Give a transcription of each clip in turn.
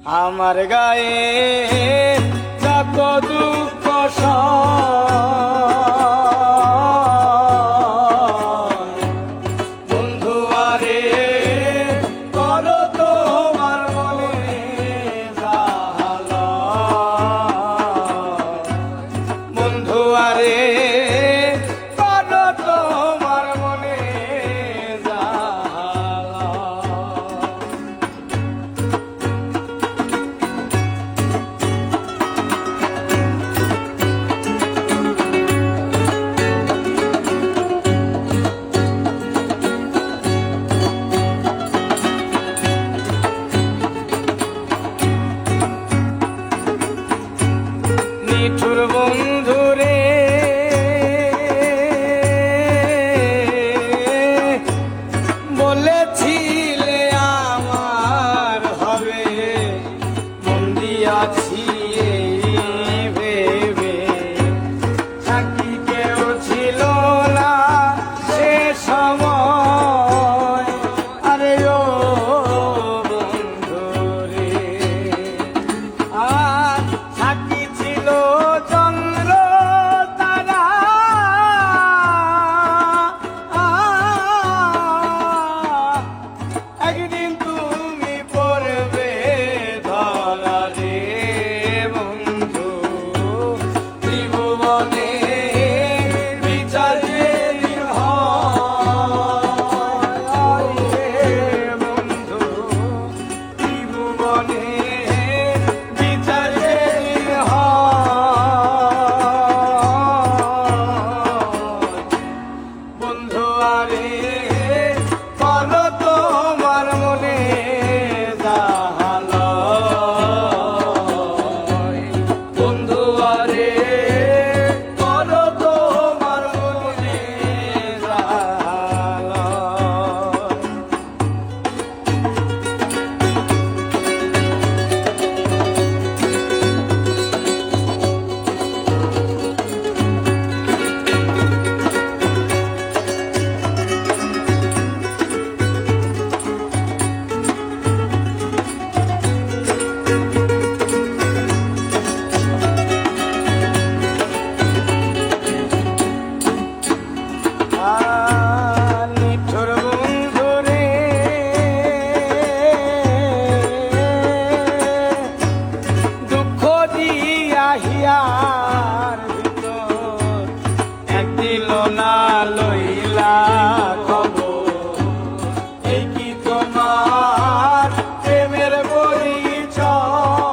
আমার গায়ে যত দুঃখ বন্ধু আরে করো তোমার মনে জালা বন্ধু আরে করো তোমার মনে নিঠুর বন্ধু রে বলেছিলে আমার হবে বন্দি আছি এই ভেবে সাক্ষী কেউ ছিল না সে সময় আরে ও বন্ধু রে আর সাক্ষী ছিল চন্দ্র তারা একদিন তুমি পড়বে ধরা রে বন্ধু ত্রিভুবনে বিচার যে হয় রে বন্ধু ত্রিভুবনে বিচার যে বন্ধু আরে করো তোমার মনে জালা বন্ধু আরে করো তোমার মনে জালা নিঠুর বন্ধু রে দুঃখ দিয়া হিয়ার ভিতর এক দিল না লইলা খবর এই কি তোমার প্রেমের পরিচয়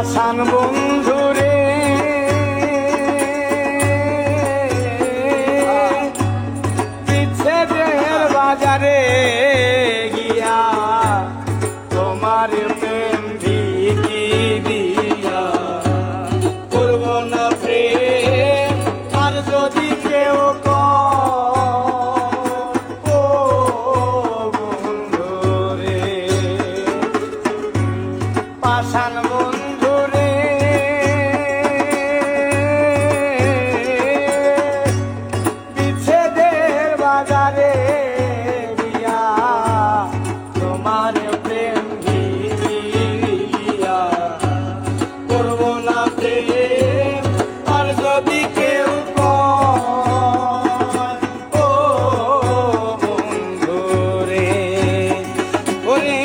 পাষাণ বন্ধুরে বিচ্ছেদের বাজারে গিয়া তোমার প্রেম বিকি দিয়া করব না প্রেম আর যদি কেউ ও বন্ধুরে পাষাণ বন্ধুরে বিচ্ছেদের বাজারে গিয়া তোমার প্রেম দিয়া করব না প্রেম আর যদি কেউ ও বন্ধুরে ওরে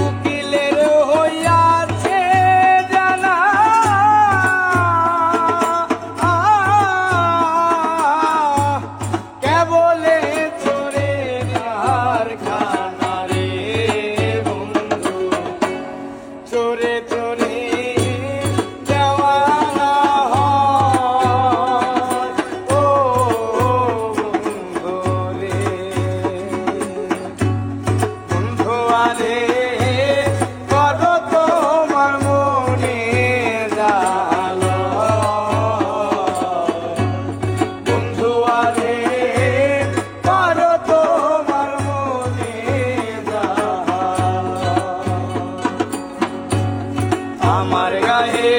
উকিলের হইয়াছে জানা কেবলে চোরে আর খানা রে বন্ধু চোরে চোরে দেওয়ানা হয় ও বন্ধু রে বন্ধু আরে করো তোমার মনে জালো বন্ধু আরে করো তোমার মনে জালো আমার গায়ে